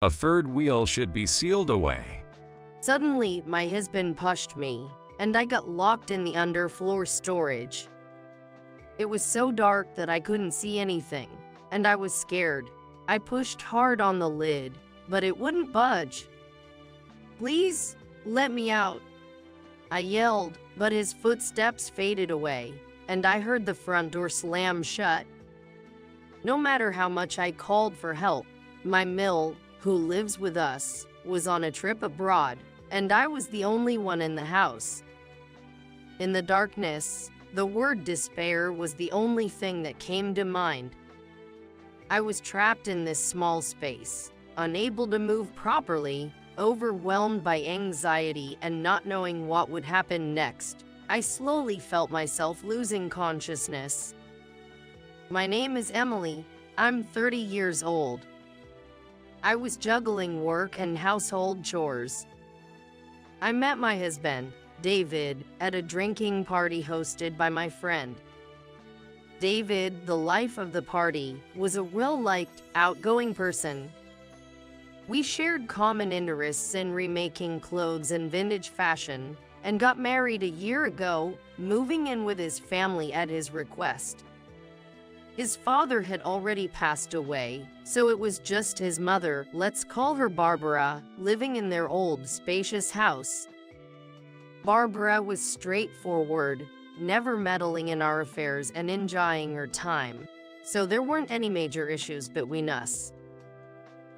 A third wheel should be sealed away. Suddenly, my husband pushed me, and I got locked in the underfloor storage. It was so dark that I couldn't see anything, and I was scared. I pushed hard on the lid, but it wouldn't budge. "Please, let me out," I yelled, but his footsteps faded away, and I heard the front door slam shut. No matter how much I called for help, my mill, who lives with us, was on a trip abroad, and I was the only one in the house. In the darkness, the word despair was the only thing that came to mind. I was trapped in this small space, unable to move properly, overwhelmed by anxiety and not knowing what would happen next. I slowly felt myself losing consciousness. My name is Emily. I'm 30 years old. I was juggling work and household chores. I met my husband, David, at a drinking party hosted by my friend. David, the life of the party, was a well-liked, outgoing person. We shared common interests in remaking clothes and vintage fashion, and got married a year ago, moving in with his family at his request. His father had already passed away, so it was just his mother, let's call her Barbara, living in their old, spacious house. Barbara was straightforward, never meddling in our affairs and enjoying her time, so there weren't any major issues between us.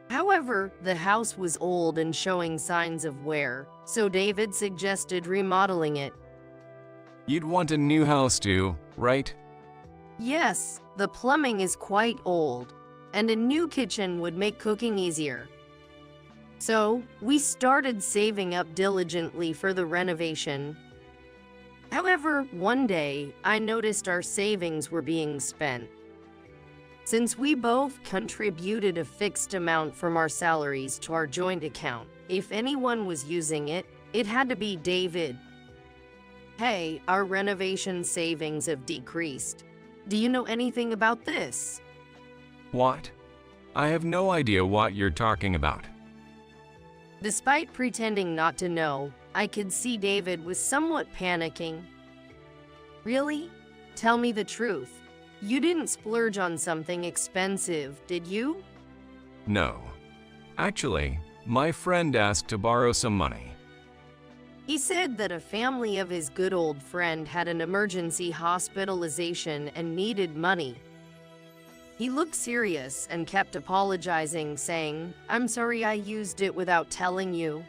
However, the house was old and showing signs of wear, so David suggested remodeling it. You'd want a new house too, right? Yes, the plumbing is quite old, and a new kitchen would make cooking easier. So, we started saving up diligently for the renovation. However, one day, I noticed our savings were being spent. Since we both contributed a fixed amount from our salaries to our joint account, if anyone was using it, it had to be David. Hey, our renovation savings have decreased. Do you know anything about this? What? I have no idea what you're talking about. Despite pretending not to know, I could see David was somewhat panicking. Really? Tell me the truth. You didn't splurge on something expensive, did you? No. Actually, my friend asked to borrow some money. He said that a family of his good old friend had an emergency hospitalization and needed money. He looked serious and kept apologizing, saying, "I'm sorry I used it without telling you."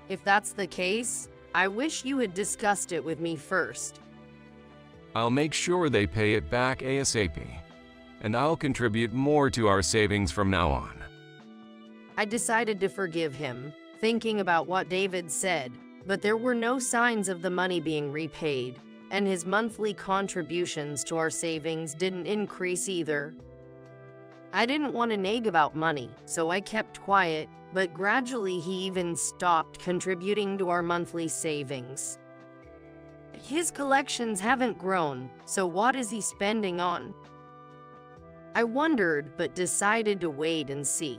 If that's the case, I wish you had discussed it with me first. I'll make sure they pay it back ASAP, and I'll contribute more to our savings from now on. I decided to forgive him, thinking about what David said, but there were no signs of the money being repaid, and his monthly contributions to our savings didn't increase either. I didn't want to nag about money, so I kept quiet, but gradually he even stopped contributing to our monthly savings. His collections haven't grown, so what is he spending on? I wondered, but decided to wait and see.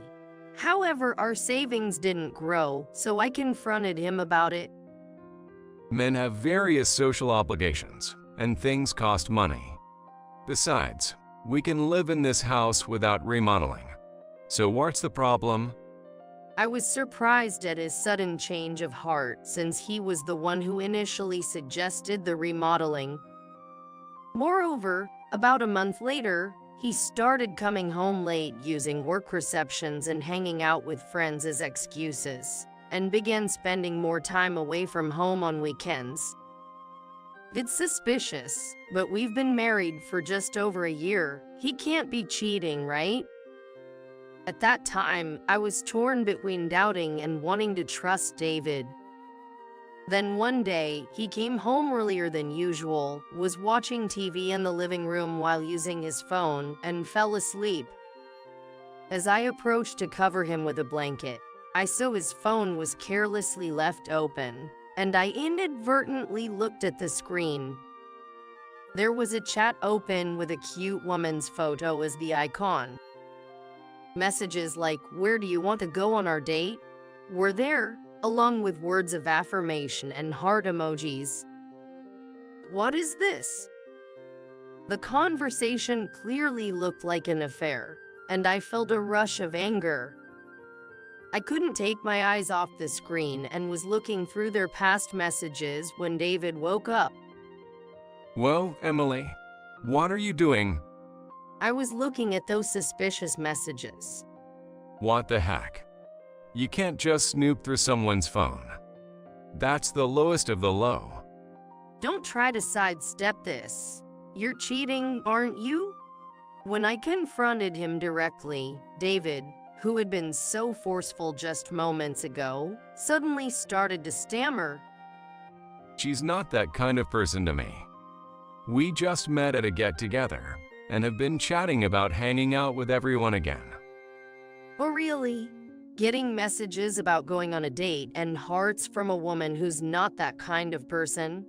However, our savings didn't grow, so I confronted him about it. Men have various social obligations, and things cost money. Besides, we can live in this house without remodeling. So what's the problem? I was surprised at his sudden change of heart since he was the one who initially suggested the remodeling. Moreover, about a month later, he started coming home late using work receptions and hanging out with friends as excuses, and began spending more time away from home on weekends. It's suspicious, but we've been married for just over a year. He can't be cheating, right? At that time, I was torn between doubting and wanting to trust David. Then one day, he came home earlier than usual, was watching TV in the living room while using his phone, and fell asleep. As I approached to cover him with a blanket, I saw his phone was carelessly left open, and I inadvertently looked at the screen. There was a chat open with a cute woman's photo as the icon. Messages like, "Where do you want to go on our date?" were there, along with words of affirmation and heart emojis. What is this? The conversation clearly looked like an affair, and I felt a rush of anger. I couldn't take my eyes off the screen and was looking through their past messages when David woke up. Well, Emily, what are you doing? I was looking at those suspicious messages. What the heck? You can't just snoop through someone's phone. That's the lowest of the low. Don't try to sidestep this. You're cheating, aren't you? When I confronted him directly, David, who had been so forceful just moments ago, suddenly started to stammer. She's not that kind of person to me. We just met at a get-together and have been chatting about hanging out with everyone again. Oh, really? Getting messages about going on a date and hearts from a woman who's not that kind of person?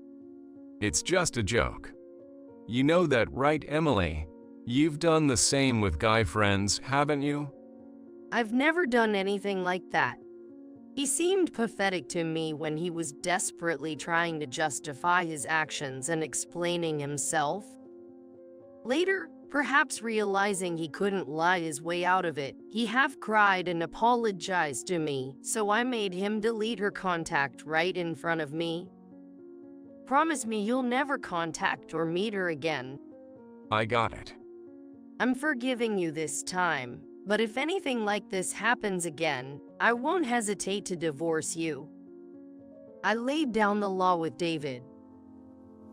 It's just a joke. You know that, right, Emily? You've done the same with guy friends, haven't you? I've never done anything like that. He seemed pathetic to me when he was desperately trying to justify his actions and explaining himself. Later, perhaps realizing he couldn't lie his way out of it, he half cried and apologized to me, so I made him delete her contact right in front of me. Promise me you'll never contact or meet her again. I got it. I'm forgiving you this time, but if anything like this happens again, I won't hesitate to divorce you. I laid down the law with David.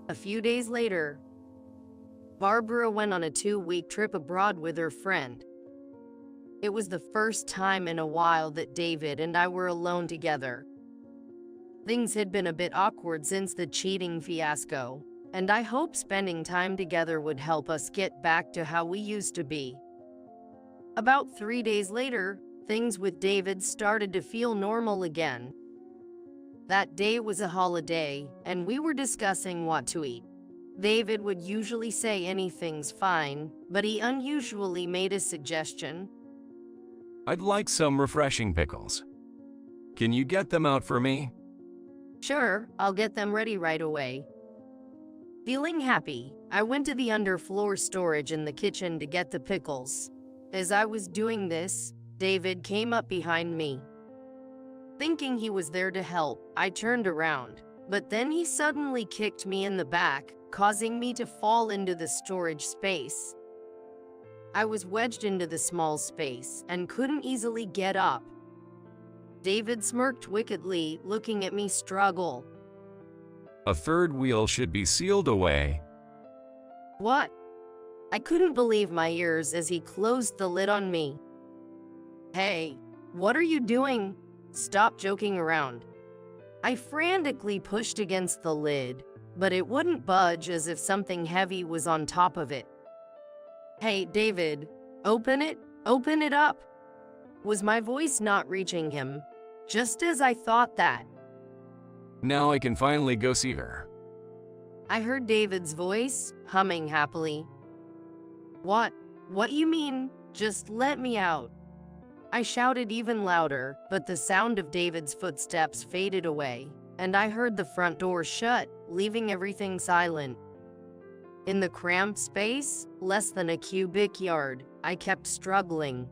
A few days later, Barbara went on a 2-week trip abroad with her friend. It was the first time in a while that David and I were alone together. Things had been a bit awkward since the cheating fiasco, and I hoped spending time together would help us get back to how we used to be. About 3 days later, things with David started to feel normal again. That day was a holiday, and we were discussing what to eat. David would usually say anything's fine, but he unusually made a suggestion. I'd like some refreshing pickles. Can you get them out for me? Sure, I'll get them ready right away. Feeling happy, I went to the underfloor storage in the kitchen to get the pickles. As I was doing this, David came up behind me. Thinking he was there to help, I turned around, but then he suddenly kicked me in the back, causing me to fall into the storage space. I was wedged into the small space and couldn't easily get up. David smirked wickedly, looking at me struggle. A third wheel should be sealed away. What? I couldn't believe my ears as he closed the lid on me. Hey, what are you doing? Stop joking around. I frantically pushed against the lid, but it wouldn't budge as if something heavy was on top of it. Hey, David, open it up. Was my voice not reaching him? Just as I thought that. Now I can finally go see her. I heard David's voice, humming happily. What you mean? Just let me out. I shouted even louder, but the sound of David's footsteps faded away, and I heard the front door shut, leaving everything silent. In the cramped space, less than a cubic yard, I kept struggling.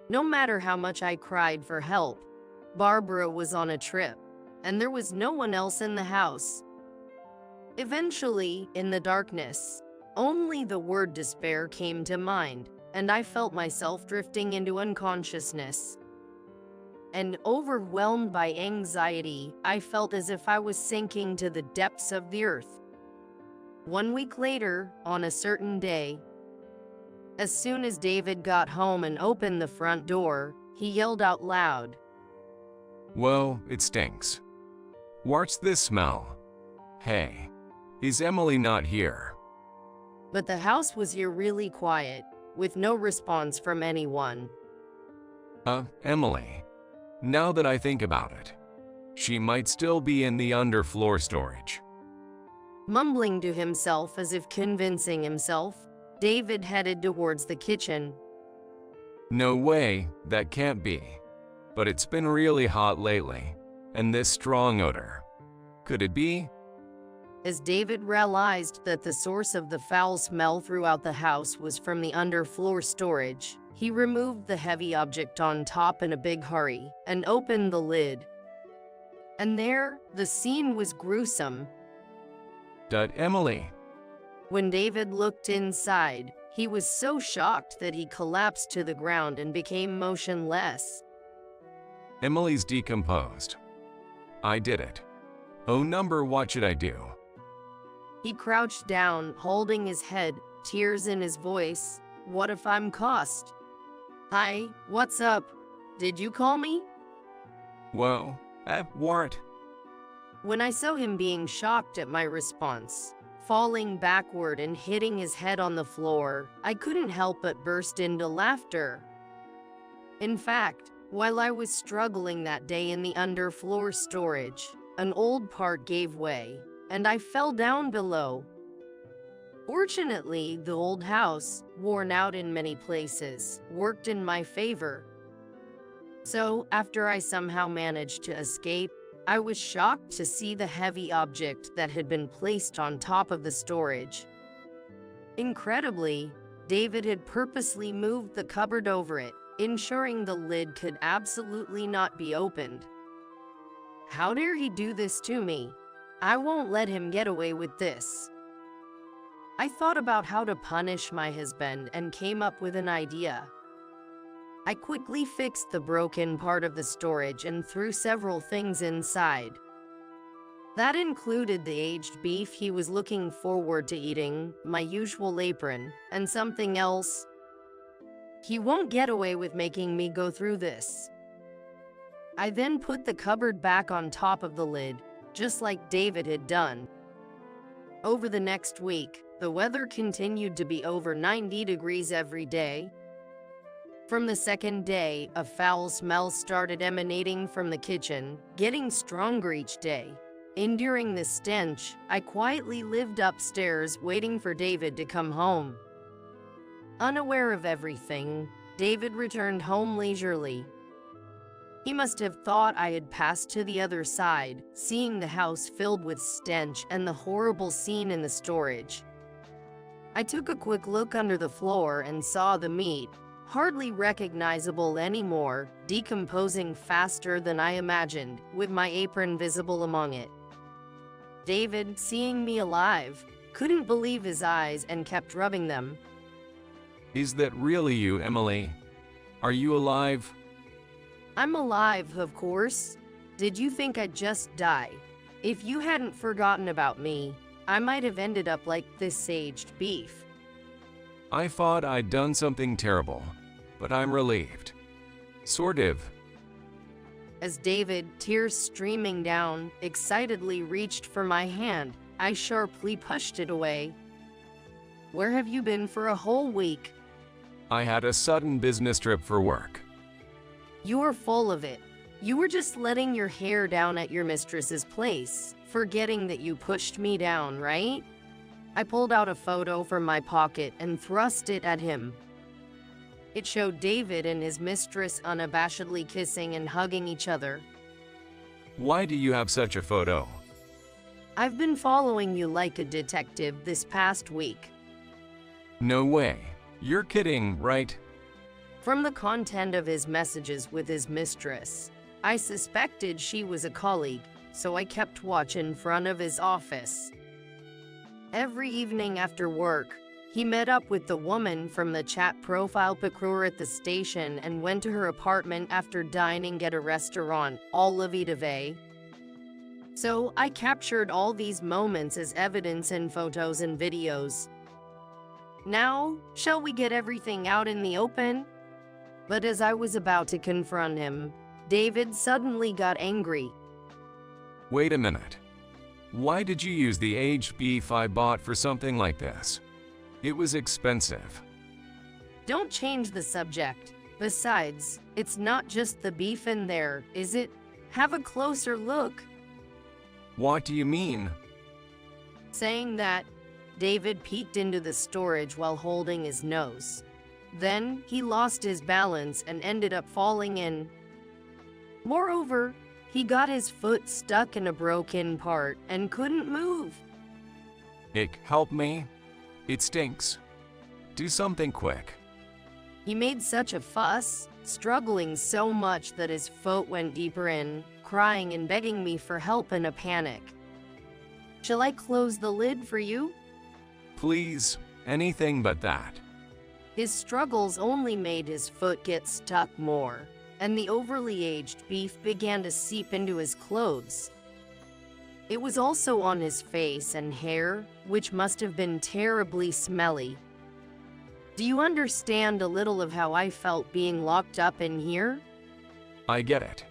No matter how much I cried for help, Barbara was on a trip, and there was no one else in the house. Eventually, in the darkness, only the word despair came to mind, and I felt myself drifting into unconsciousness. And overwhelmed by anxiety, I felt as if I was sinking to the depths of the earth. 1 week later, on a certain day, as soon as David got home and opened the front door, he yelled out loud, Well, it stinks. What's this smell? Hey, is Emily not here? But the house was eerily quiet, with no response from anyone. Emily. Now that I think about it, she might still be in the underfloor storage. Mumbling to himself as if convincing himself, David headed towards the kitchen. No way, that can't be. But it's been really hot lately, and this strong odor. Could it be? As David realized that the source of the foul smell throughout the house was from the underfloor storage, he removed the heavy object on top in a big hurry and opened the lid. And there, the scene was gruesome. Emily. When David looked inside, he was so shocked that he collapsed to the ground and became motionless. Emily's decomposed. I did it. Oh number, what should I do? He crouched down, holding his head, tears in his voice. What if I'm cussed? Hi, what's up? Did you call me? Whoa, what? When I saw him being shocked at my response, falling backward and hitting his head on the floor, I couldn't help but burst into laughter. In fact, while I was struggling that day in the underfloor storage, an old part gave way, and I fell down below. Fortunately, the old house, worn out in many places, worked in my favor. So, after I somehow managed to escape, I was shocked to see the heavy object that had been placed on top of the storage. Incredibly, David had purposely moved the cupboard over it, ensuring the lid could absolutely not be opened. How dare he do this to me? I won't let him get away with this. I thought about how to punish my husband and came up with an idea. I quickly fixed the broken part of the storage and threw several things inside. That included the aged beef he was looking forward to eating, my usual apron, and something else. He won't get away with making me go through this. I then put the cupboard back on top of the lid, just like David had done. Over the next week, the weather continued to be over 90 degrees every day. From the second day, a foul smell started emanating from the kitchen, getting stronger each day. Enduring the stench, I quietly lived upstairs waiting for David to come home. Unaware of everything, David returned home leisurely. He must have thought I had passed to the other side, seeing the house filled with stench and the horrible scene in the storage. I took a quick look under the floor and saw the meat, hardly recognizable anymore, decomposing faster than I imagined, with my apron visible among it. David, seeing me alive, couldn't believe his eyes and kept rubbing them. Is that really you, Emily? Are you alive? I'm alive, of course. Did you think I'd just die? If you hadn't forgotten about me, I might have ended up like this aged beef. I thought I'd done something terrible, but I'm relieved. Sort of. As David, tears streaming down, excitedly reached for my hand, I sharply pushed it away. Where have you been for a whole week? I had a sudden business trip for work. You were full of it. You were just letting your hair down at your mistress's place, forgetting that you pushed me down, right? I pulled out a photo from my pocket and thrust it at him. It showed David and his mistress unabashedly kissing and hugging each other. Why do you have such a photo? I've been following you like a detective this past week. No way. You're kidding, right? From the content of his messages with his mistress, I suspected she was a colleague, so I kept watch in front of his office. Every evening after work, he met up with the woman from the chat profile picture at the station and went to her apartment after dining at a restaurant, all la vie de vie. So I captured all these moments as evidence in photos and videos. Now, shall we get everything out in the open? But as I was about to confront him, David suddenly got angry. Wait a minute. Why did you use the aged beef I bought for something like this? It was expensive. Don't change the subject. Besides, it's not just the beef in there, is it? Have a closer look. What do you mean? Saying that, David peeked into the storage while holding his nose. Then he lost his balance and ended up falling in. Moreover, he got his foot stuck in a broken part and couldn't move. Ick, help me. It stinks. Do something quick. He made such a fuss, struggling so much that his foot went deeper in, crying and begging me for help in a panic. Shall I close the lid for you? Please, anything but that. His struggles only made his foot get stuck more, and the overly aged beef began to seep into his clothes. It was also on his face and hair, which must have been terribly smelly. Do you understand a little of how I felt being locked up in here? I get it.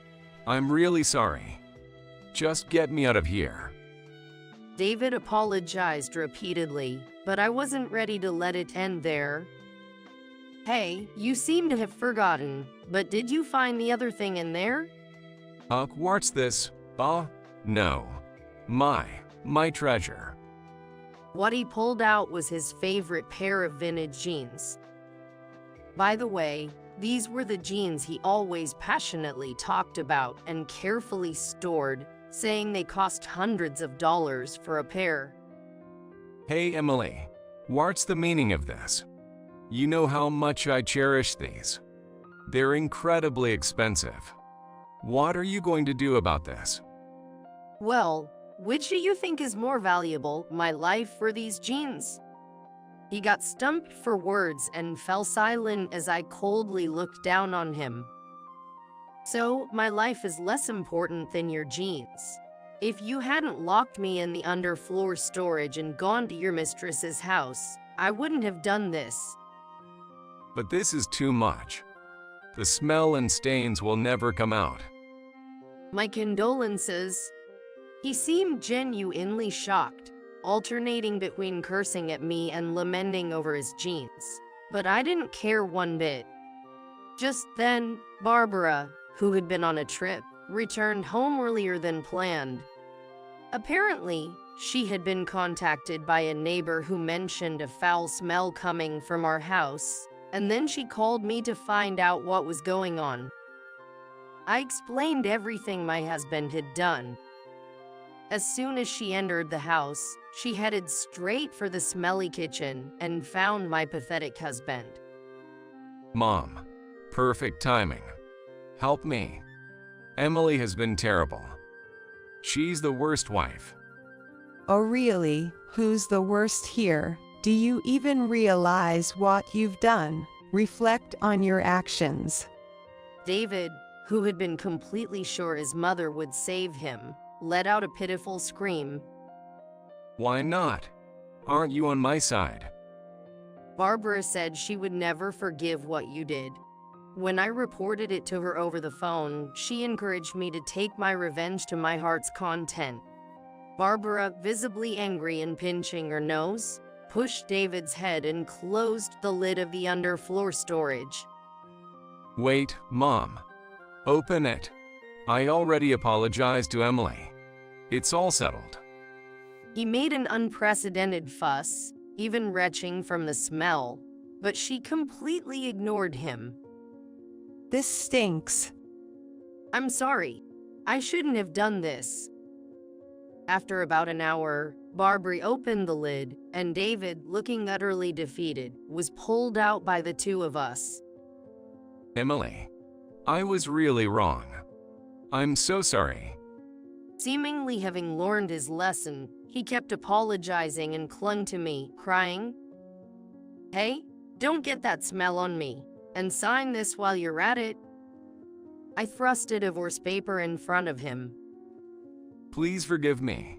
I'm really sorry. Just get me out of here. David apologized repeatedly, but I wasn't ready to let it end there. Hey, you seem to have forgotten, but did you find the other thing in there? What's this? No. My treasure. What he pulled out was his favorite pair of vintage jeans. By the way, these were the jeans he always passionately talked about and carefully stored, saying they cost hundreds of dollars for a pair. Hey Emily, what's the meaning of this? You know how much I cherish these. They're incredibly expensive. What are you going to do about this? Well, which do you think is more valuable, my life or these jeans? He got stumped for words and fell silent as I coldly looked down on him. So, my life is less important than your jeans. If you hadn't locked me in the underfloor storage and gone to your mistress's house, I wouldn't have done this. But this is too much. The smell and stains will never come out. My condolences. He seemed genuinely shocked, alternating between cursing at me and lamenting over his jeans. But I didn't care one bit. Just then, Barbara, who had been on a trip, returned home earlier than planned. Apparently, she had been contacted by a neighbor who mentioned a foul smell coming from our house, and then she called me to find out what was going on. I explained everything my husband had done. As soon as she entered the house, she headed straight for the smelly kitchen and found my pathetic husband. Mom, perfect timing. Help me. Emily has been terrible. She's the worst wife. Oh really? Who's the worst here? Do you even realize what you've done? Reflect on your actions. David, who had been completely sure his mother would save him, let out a pitiful scream. Why not? Aren't you on my side? Barbara said she would never forgive what you did. When I reported it to her over the phone, she encouraged me to take my revenge to my heart's content. Barbara, visibly angry and pinching her nose, pushed David's head and closed the lid of the underfloor storage. Wait, Mom. Open it. I already apologized to Emily. It's all settled. He made an unprecedented fuss, even retching from the smell, but she completely ignored him. This stinks. I'm sorry. I shouldn't have done this. After about an hour, Barbara opened the lid, and David, looking utterly defeated, was pulled out by the two of us. Emily, I was really wrong. I'm so sorry. Seemingly having learned his lesson, he kept apologizing and clung to me, crying, "Hey, don't get that smell on me, and sign this while you're at it." I thrust a divorce paper in front of him. Please forgive me.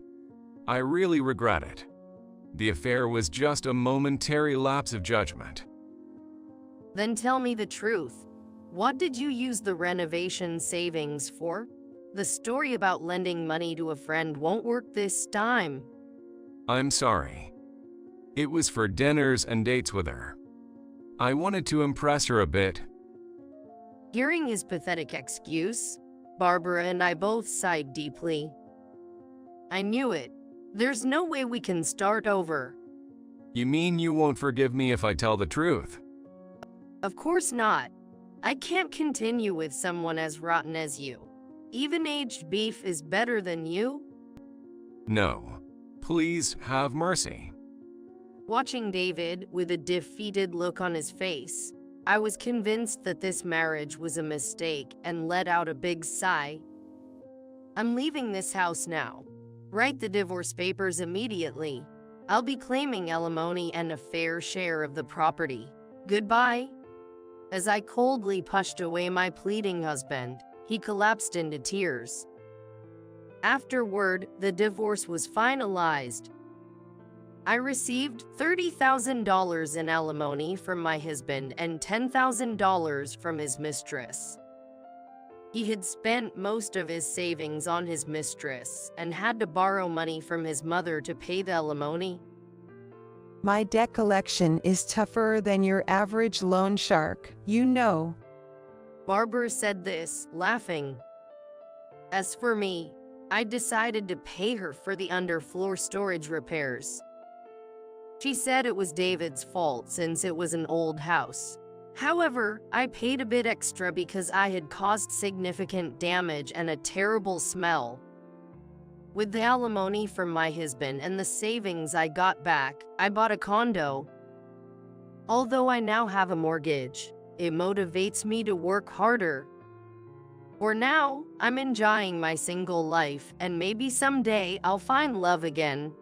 I really regret it. The affair was just a momentary lapse of judgment. Then tell me the truth. What did you use the renovation savings for? The story about lending money to a friend won't work this time. I'm sorry. It was for dinners and dates with her. I wanted to impress her a bit. Hearing his pathetic excuse, Barbara and I both sighed deeply. I knew it. There's no way we can start over. You mean you won't forgive me if I tell the truth? Of course not. I can't continue with someone as rotten as you. Even aged beef is better than you. No. Please have mercy. Watching David with a defeated look on his face, I was convinced that this marriage was a mistake and let out a big sigh. I'm leaving this house now. Write the divorce papers immediately. I'll be claiming alimony and a fair share of the property. Goodbye. As I coldly pushed away my pleading husband, he collapsed into tears. Afterward, the divorce was finalized. I received $30,000 in alimony from my husband and $10,000 from his mistress. He had spent most of his savings on his mistress and had to borrow money from his mother to pay the alimony. My debt collection is tougher than your average loan shark, you know. Barbara said this, laughing. As for me, I decided to pay her for the underfloor storage repairs. She said it was David's fault since it was an old house. However, I paid a bit extra because I had caused significant damage and a terrible smell. With the alimony from my husband and the savings I got back, I bought a condo. Although I now have a mortgage, it motivates me to work harder. For now, I'm enjoying my single life, and maybe someday I'll find love again.